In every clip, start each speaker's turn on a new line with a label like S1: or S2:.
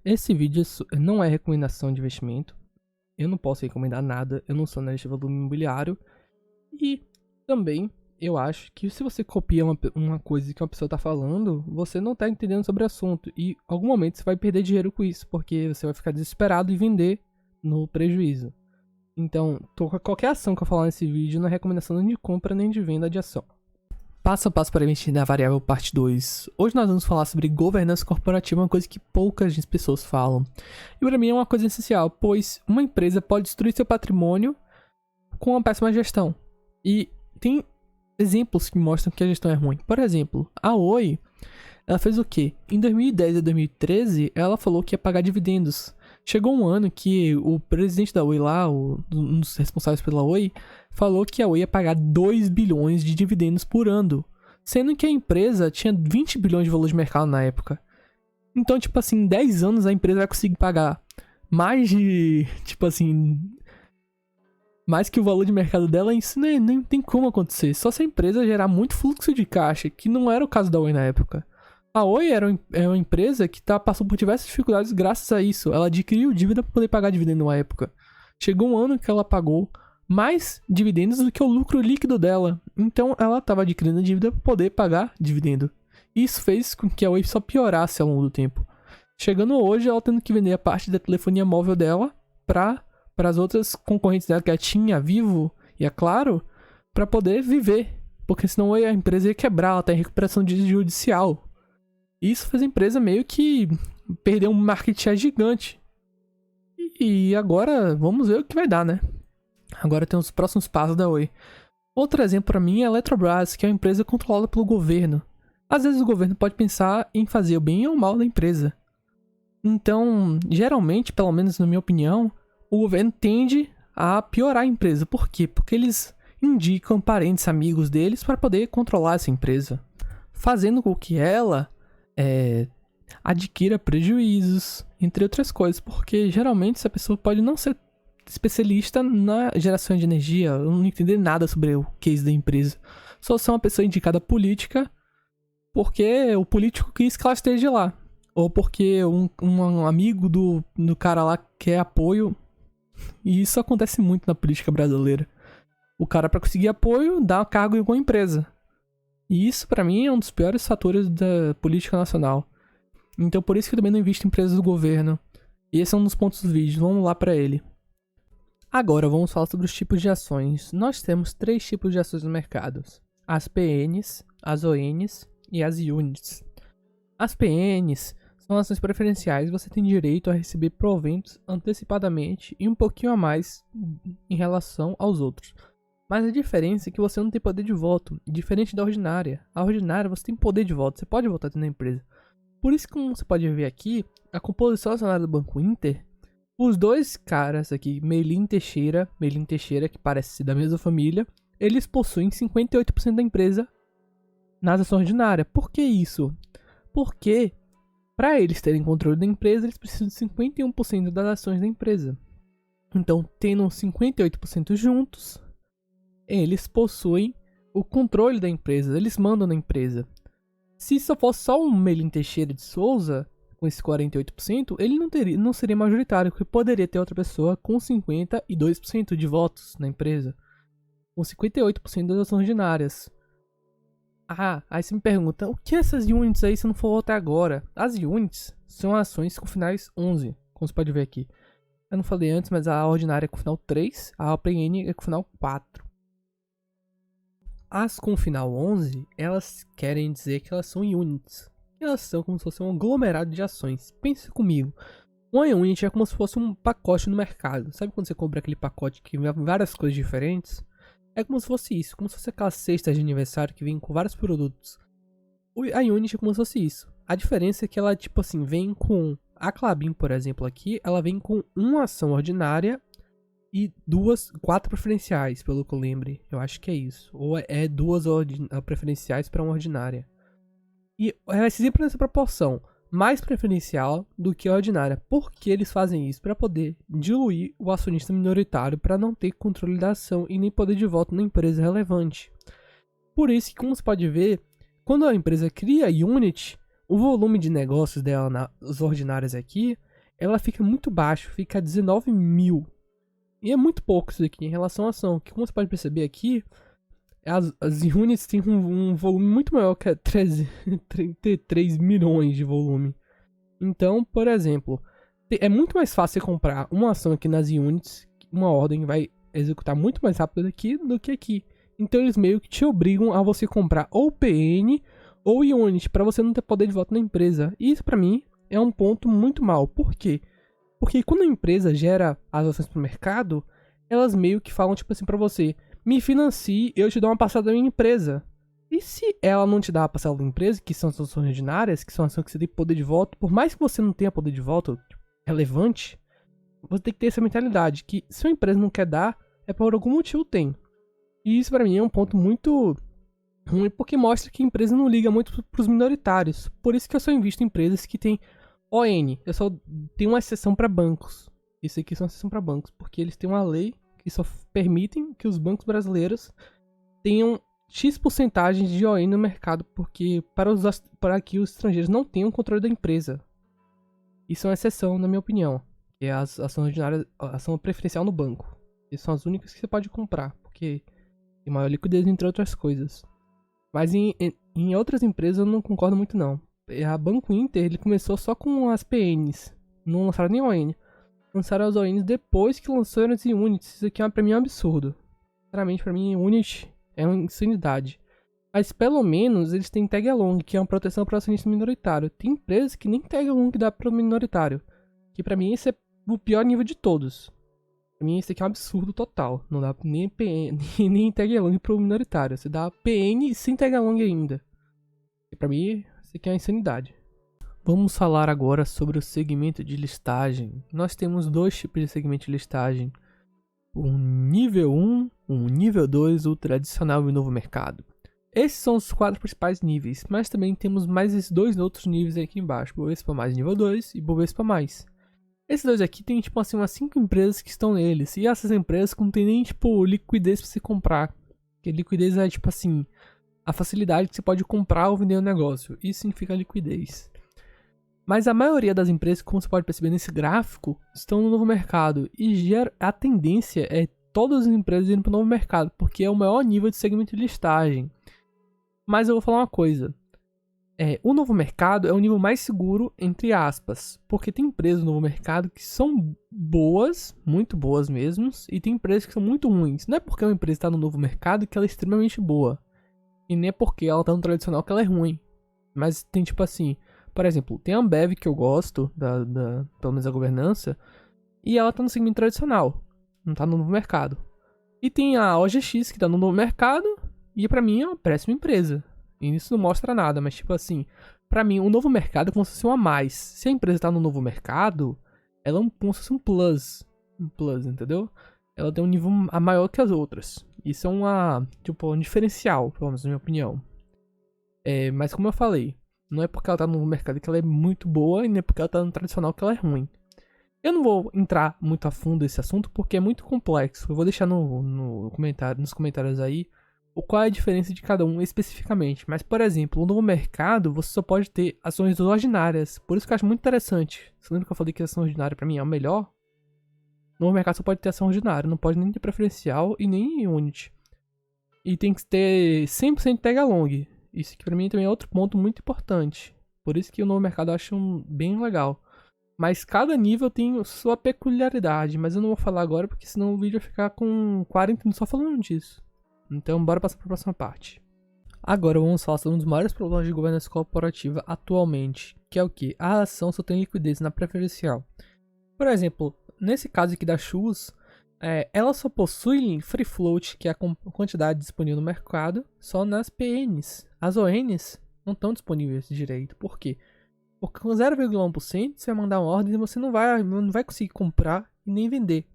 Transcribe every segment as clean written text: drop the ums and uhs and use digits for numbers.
S1: Esse vídeo não é recomendação de investimento. Eu não posso recomendar nada, eu não sou analista de volume imobiliário. E também eu acho que se você copia uma coisa que uma pessoa tá falando, você não tá entendendo sobre o assunto. E em algum momento você vai perder dinheiro com isso, porque você vai ficar desesperado e vender no prejuízo. Então, qualquer ação que eu falar nesse vídeo não é recomendação nem de compra nem de venda de ação. Passo a passo para investir na variável parte 2. Hoje nós vamos falar sobre governança corporativa, uma coisa que poucas pessoas falam. E para mim é uma coisa essencial, pois uma empresa pode destruir seu patrimônio com uma péssima gestão. E tem exemplos que mostram que a gestão é ruim. Por exemplo, a Oi, ela fez o quê? Em 2010 e 2013, ela falou que ia pagar dividendos. Chegou um ano que o presidente da Oi lá, um dos responsáveis pela Oi, falou que a Oi ia pagar 2 bilhões de dividendos por ano, sendo que a empresa tinha 20 bilhões de valor de mercado na época. Então, tipo assim, em 10 anos a empresa vai conseguir pagar mais de, tipo assim, mais que o valor de mercado dela. Isso nem tem como acontecer, só se a empresa gerar muito fluxo de caixa, que não era o caso da Oi na época. A Oi era uma empresa que passou por diversas dificuldades graças a isso. Ela adquiriu dívida para poder pagar dividendo na época. Chegou um ano que ela pagou mais dividendos do que o lucro líquido dela. Então ela estava adquirindo dívida para poder pagar dividendo. Isso fez com que a Oi só piorasse ao longo do tempo. Chegando hoje, ela tendo que vender a parte da telefonia móvel dela para as outras concorrentes dela, que é a TIM, a Vivo e a Claro, para poder viver. Porque senão a empresa ia quebrar, ela está em recuperação judicial. Isso fez a empresa meio que perder um market share gigante. E agora vamos ver o que vai dar, né? Agora tem os próximos passos da Oi. Outro exemplo para mim é a Eletrobras, que é uma empresa controlada pelo governo. Às vezes o governo pode pensar em fazer o bem ou o mal da empresa. Então, geralmente, pelo menos na minha opinião, o governo tende a piorar a empresa. Por quê? Porque eles indicam parentes, amigos deles para poder controlar essa empresa, fazendo com que ela adquira prejuízos, entre outras coisas, porque geralmente essa pessoa pode não ser especialista na geração de energia, não entender nada sobre o case da empresa, só ser uma pessoa indicada política porque o político quis que ela esteja lá, ou porque um amigo do cara lá quer apoio. E isso acontece muito na política brasileira. O cara, para conseguir apoio, dá cargo em alguma empresa. E isso, pra mim, é um dos piores fatores da política nacional. Então, por isso que eu também não invisto em empresas do governo. E esse é um dos pontos do vídeo. Vamos lá pra ele. Agora, vamos falar sobre os tipos de ações. Nós temos 3 tipos de ações no mercado. As PNs, as ONs e as UNITs. As PNs são ações preferenciais. Você tem direito a receber proventos antecipadamente e um pouquinho a mais em relação aos outros. Mas a diferença é que você não tem poder de voto, diferente da ordinária. A ordinária você tem poder de voto, você pode votar dentro da empresa. Por isso, como você pode ver aqui, a composição acionária do Banco Inter, os dois caras aqui, Meilin Teixeira, que parece ser da mesma família, eles possuem 58% da empresa nas ações ordinárias. Por que isso? Porque, para eles terem controle da empresa, eles precisam de 51% das ações da empresa. Então, tendo 58% juntos, eles possuem o controle da empresa, eles mandam na empresa. Se só fosse só um Meilin Teixeira de Souza, com esse 48%, ele não seria majoritário, porque poderia ter outra pessoa com 52% de votos na empresa, com 58% das ações ordinárias. Aí você me pergunta, o que é essas units aí se não for até agora? As units são ações com finais 11, como você pode ver aqui. Eu não falei antes, mas a ordinária é com final 3, a OPN é com final 4. As com final 11, elas querem dizer que elas são units. Elas são como se fosse um aglomerado de ações. Pense comigo. Uma unit é como se fosse um pacote no mercado. Sabe quando você compra aquele pacote que vem várias coisas diferentes? É como se fosse isso. Como se fosse aquelas cestas de aniversário que vem com vários produtos. A unit é como se fosse isso. A diferença é que ela, tipo assim, vem com... A Klabin, por exemplo, aqui, ela vem com uma ação ordinária e 4 preferenciais, pelo que eu lembre. Eu acho que é isso. Ou é 2 preferenciais para uma ordinária. E vai ser sempre nessa proporção. Mais preferencial do que a ordinária. Por que eles fazem isso? Para poder diluir o acionista minoritário, para não ter controle da ação e nem poder de voto na empresa relevante. Por isso que, como você pode ver, quando a empresa cria a unit, o volume de negócios dela nas ordinárias aqui ela fica muito baixo, fica a 19 mil. E é muito pouco isso aqui em relação à ação, que como você pode perceber aqui, as units têm um volume muito maior, que é 33 milhões de volume. Então, por exemplo, é muito mais fácil você comprar uma ação aqui nas units, uma ordem vai executar muito mais rápido aqui do que aqui. Então eles meio que te obrigam a você comprar ou PN ou unit, para você não ter poder de voto na empresa. E isso pra mim é um ponto muito mal. Por quê? Porque quando a empresa gera as ações pro mercado, elas meio que falam tipo assim pra você: me financie, eu te dou uma parcela da minha empresa. E se ela não te dá a parcela da empresa, que são as ações ordinárias, que são ações que você tem poder de voto, por mais que você não tenha poder de voto relevante, você tem que ter essa mentalidade, que se uma empresa não quer dar, é por algum motivo tem. E isso pra mim é um ponto muito ruim, porque mostra que a empresa não liga muito pros minoritários. Por isso que eu só invisto em empresas que tem ON. Eu só tenho uma exceção pra bancos. Isso aqui são uma exceção pra bancos, porque eles têm uma lei que só permitem que os bancos brasileiros tenham X porcentagem de ON no mercado, porque para que os estrangeiros não tenham controle da empresa. Isso é uma exceção, na minha opinião, que é a ação ordinária, a ação preferencial no banco. Essas são as únicas que você pode comprar, porque tem maior liquidez, entre outras coisas. Mas em outras empresas eu não concordo muito não. A Banco Inter, ele começou só com as PNs, não lançaram nem ON. Lançaram as ONs depois que lançaram as units. Isso aqui pra mim é um absurdo. Sinceramente, pra mim, unit é uma insanidade. Mas pelo menos eles têm tag along, que é uma proteção para o acionista minoritário. Tem empresas que nem tag along dá para o minoritário. Que pra mim esse é o pior nível de todos. Pra mim esse aqui é um absurdo total. Não dá nem PN, nem tag along pro minoritário. Você dá PN sem tag along ainda. E pra mim isso aqui é uma insanidade. Vamos falar agora sobre o segmento de listagem. Nós temos dois tipos de segmento de listagem. Um nível 1, um nível 2, o tradicional e o novo mercado. Esses são os 4 principais níveis, mas também temos mais esses 2 outros níveis aqui embaixo. Bovespa mais nível 2 e Bovespa mais. Esses dois aqui tem tipo assim umas 5 empresas que estão neles. E essas empresas não tem nem tipo liquidez para você comprar. Porque liquidez é tipo assim, a facilidade que você pode comprar ou vender um negócio. Isso significa liquidez. Mas a maioria das empresas, como você pode perceber nesse gráfico, estão no novo mercado. E a tendência é todas as empresas irem para o novo mercado, porque é o maior nível de segmento de listagem. Mas eu vou falar uma coisa. O novo mercado é o nível mais seguro, entre aspas. Porque tem empresas no novo mercado que são boas, muito boas mesmo, e tem empresas que são muito ruins. Não é porque uma empresa está no novo mercado que ela é extremamente boa. E nem é porque ela está no tradicional que ela é ruim. Mas tem tipo assim... Por exemplo, tem a Ambev que eu gosto, pelo menos a governança, e ela tá no segmento tradicional, não tá no novo mercado. E tem a OGX que tá no novo mercado, e pra mim é uma péssima empresa. E isso não mostra nada, mas tipo assim, pra mim o novo mercado é como se fosse um a mais. Se a empresa tá no novo mercado, ela é como se fosse um plus. Um plus, entendeu? Ela tem um nível a maior que as outras. Isso é um diferencial, pelo menos na minha opinião. Mas como eu falei, não é porque ela tá no mercado que ela é muito boa e nem é porque ela tá no tradicional que ela é ruim. Eu não vou entrar muito a fundo nesse assunto porque é muito complexo. Eu vou deixar nos comentários aí qual é a diferença de cada um especificamente. Mas, por exemplo, no novo mercado você só pode ter ações ordinárias. Por isso que eu acho muito interessante. Você lembra que eu falei que a ação ordinária pra mim é o melhor? No novo mercado só pode ter ação ordinária. Não pode nem ter preferencial e nem unit. E tem que ter 100% tag along. Isso aqui pra mim também é outro ponto muito importante. Por isso que o novo mercado eu acho bem legal. Mas cada nível tem sua peculiaridade. Mas eu não vou falar agora porque senão o vídeo vai ficar com 40 minutos só falando disso. Então bora passar para a próxima parte. Agora vamos falar sobre um dos maiores problemas de governança corporativa atualmente. Que é o que? A ação só tem liquidez na preferencial. Por exemplo, nesse caso aqui da Shoes, ela só possui free float, que é a quantidade disponível no mercado, só nas PNs. As ONs não estão disponíveis direito. Por quê? Porque com 0,1% você vai mandar uma ordem e você não vai conseguir comprar e nem vender.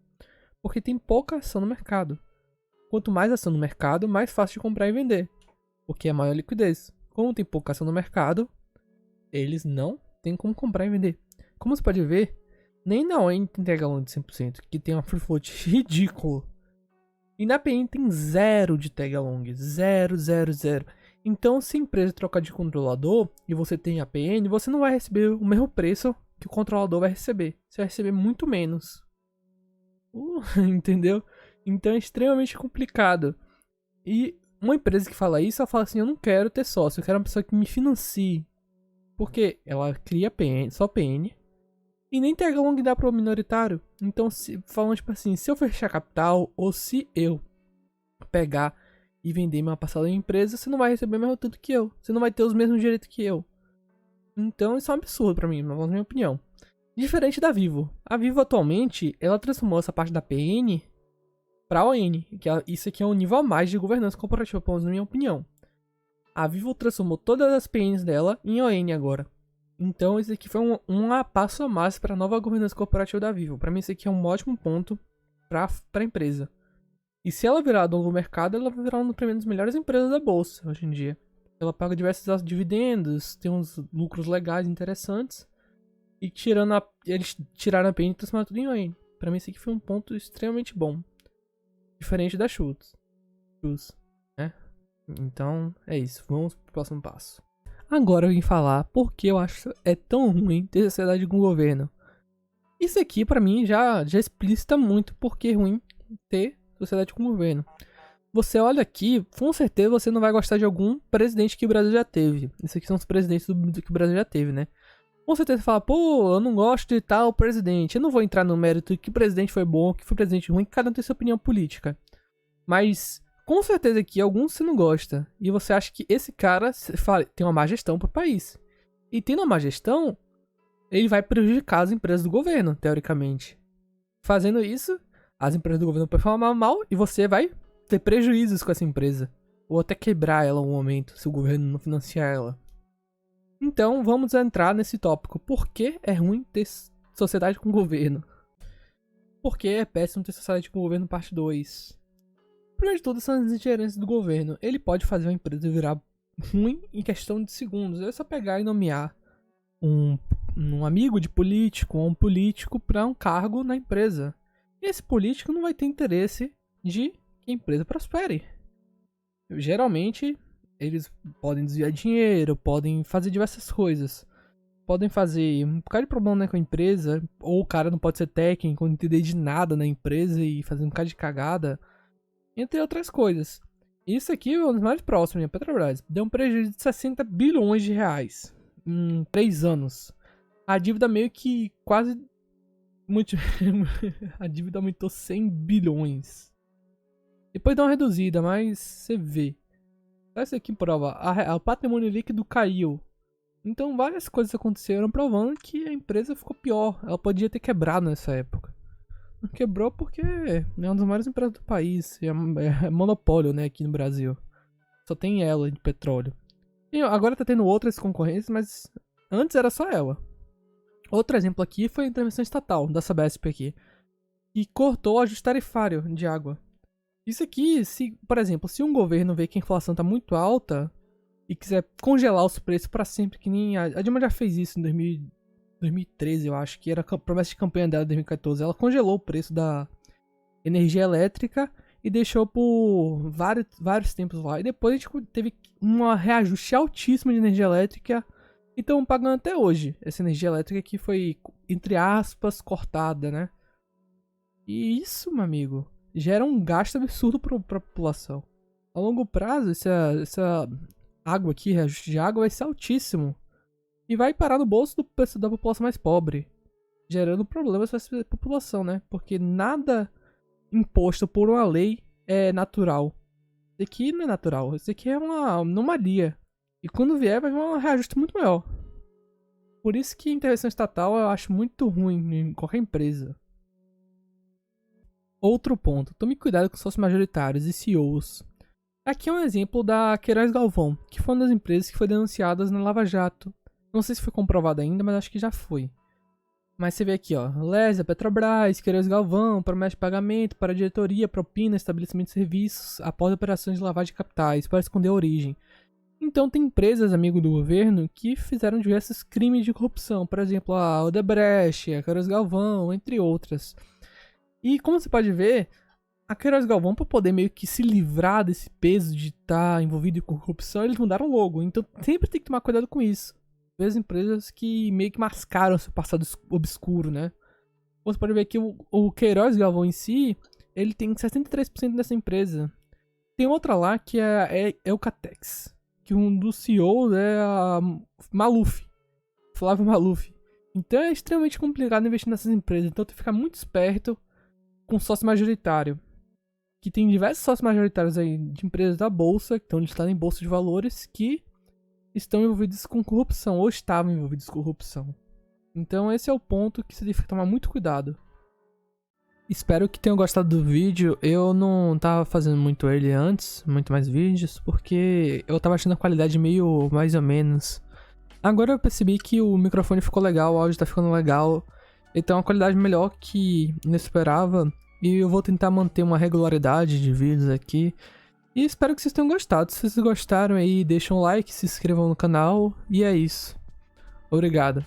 S1: Porque tem pouca ação no mercado. Quanto mais ação no mercado, mais fácil de comprar e vender. Porque é maior liquidez. Como tem pouca ação no mercado, eles não têm como comprar e vender. Como você pode ver, nem na ON tem tag along de 100%, que tem uma free float ridículo. E na PN tem 0 de tag along. 0, 0, 0. Então, se a empresa trocar de controlador e você tem a PN, você não vai receber o mesmo preço que o controlador vai receber. Você vai receber muito menos. Entendeu? Então é extremamente complicado. E uma empresa que fala isso, ela fala assim, eu não quero ter sócio, eu quero uma pessoa que me financie. Porque ela cria PN, só PN, e nem tem como que dá pro minoritário. Então, falando tipo assim, se eu fechar capital, ou se eu pegar e vender minha parcela da empresa, você não vai receber o mesmo tanto que eu. Você não vai ter os mesmos direitos que eu. Então, isso é um absurdo pra mim, na minha opinião. Diferente da Vivo. A Vivo, atualmente, ela transformou essa parte da PN pra ON. Isso aqui é um nível a mais de governança corporativa, pelo menos na minha opinião. A Vivo transformou todas as PNs dela em ON agora. Então, esse aqui foi um passo a mais para a nova governança corporativa da Vivo. Para mim, esse aqui é um ótimo ponto para a empresa. E se ela virar dono do mercado, ela vai virar uma das melhores empresas da bolsa hoje em dia. Ela paga diversos dividendos, tem uns lucros legais interessantes. E eles tiraram a PN e transformaram tudo em ON. Para mim, esse aqui foi um ponto extremamente bom. Diferente da Schultz, né? Então, é isso. Vamos pro próximo passo. Agora eu vim falar porque eu acho é tão ruim ter sociedade com o governo. Isso aqui pra mim já explicita muito porque é ruim ter sociedade com o governo. Você olha aqui, com certeza você não vai gostar de algum presidente que o Brasil já teve. Esses aqui são os presidentes que o Brasil já teve, né? Com certeza você fala, pô, eu não gosto de tal presidente. Eu não vou entrar no mérito de que presidente foi bom, que foi presidente ruim, que cada um tem sua opinião política. Mas com certeza que alguns você não gosta. E você acha que esse cara tem uma má gestão pro país. E tendo uma má gestão, ele vai prejudicar as empresas do governo, teoricamente. Fazendo isso, as empresas do governo performam mal e você vai ter prejuízos com essa empresa. Ou até quebrar ela um momento, se o governo não financiar ela. Então, vamos entrar nesse tópico. Por que é ruim ter sociedade com o governo? Por que é péssimo ter sociedade com o governo, parte 2? Primeiro de tudo, são as ingerências do governo. Ele pode fazer uma empresa virar ruim em questão de segundos. É só pegar e nomear um amigo de político ou um político para um cargo na empresa. E esse político não vai ter interesse de que a empresa prospere. Geralmente, eles podem desviar dinheiro, podem fazer diversas coisas. Podem fazer um bocado de problema, né, com a empresa. Ou o cara não pode ser técnico, não entender de nada na empresa e fazer um bocado de cagada. Entre outras coisas. Isso aqui é um dos mais próximos, a Petrobras. Deu um prejuízo de 60 bilhões de reais em 3 anos. A dívida meio que quase... a dívida aumentou 100 bilhões. Depois dá uma reduzida, mas você vê. Essa aqui prova. O patrimônio líquido caiu. Então várias coisas aconteceram provando que a empresa ficou pior. Ela podia ter quebrado nessa época. Não quebrou porque é uma das maiores empresas do país. É monopólio, né, aqui no Brasil. Só tem ela de petróleo. E agora tá tendo outras concorrências, mas antes era só ela. Outro exemplo aqui foi a intervenção estatal da Sabesp aqui. E cortou o ajuste tarifário de água. Isso aqui, por exemplo, se um governo vê que a inflação tá muito alta e quiser congelar os preços pra sempre, que nem a Dilma já fez isso em 2013, eu acho, que era a promessa de campanha dela em 2014. Ela congelou o preço da energia elétrica e deixou por vários tempos lá. E depois a gente teve um reajuste altíssimo de energia elétrica e estão pagando até hoje. Essa energia elétrica que foi, entre aspas, cortada, né? E isso, meu amigo, gera um gasto absurdo pra população. A longo prazo, essa água aqui, reajuste de água, vai ser altíssimo. E vai parar no bolso da população mais pobre. Gerando problemas para essa população, né? Porque nada imposto por uma lei é natural. Isso aqui não é natural. Isso aqui é uma anomalia. E quando vier, vai vir um reajuste muito maior. Por isso que a intervenção estatal eu acho muito ruim em qualquer empresa. Outro ponto. Tome cuidado com sócios majoritários e CEOs. Aqui é um exemplo da Queiroz Galvão, que foi uma das empresas que foi denunciadas na Lava Jato. Não sei se foi comprovado ainda, mas acho que já foi. Mas você vê aqui, ó. Lésia, Petrobras, Queiroz Galvão, promessa de pagamento para a diretoria, propina, estabelecimento de serviços após operações de lavagem de capitais, para esconder a origem. Então tem empresas, amigo do governo, que fizeram diversos crimes de corrupção. Por exemplo, a Odebrecht, a Queiroz Galvão, entre outras. E como você pode ver, a Queiroz Galvão, para poder meio que se livrar desse peso de estar envolvido com corrupção, eles mudaram o logo. Então sempre tem que tomar cuidado com isso. As empresas que meio que mascaram seu passado obscuro, né? Você pode ver que o Queiroz Galvão em si, ele tem 63% dessa empresa. Tem outra lá que é Eucatex, que um dos CEOs é a Maluf, Flávio Maluf. Então é extremamente complicado investir nessas empresas, então tem que ficar muito esperto com sócio majoritário. Que tem diversos sócios majoritários aí de empresas da bolsa, que estão listadas em bolsa de valores, que estão envolvidos com corrupção, ou estavam envolvidos com corrupção. Então esse é o ponto que você deve tomar muito cuidado. Espero que tenham gostado do vídeo. Eu não tava fazendo muito ele antes, muito mais vídeos, porque eu tava achando a qualidade meio mais ou menos. Agora eu percebi que o microfone ficou legal, o áudio tá ficando legal, então a qualidade melhor que eu esperava. E eu vou tentar manter uma regularidade de vídeos aqui. E espero que vocês tenham gostado. Se vocês gostaram aí, deixem um like, se inscrevam no canal. E é isso. Obrigado.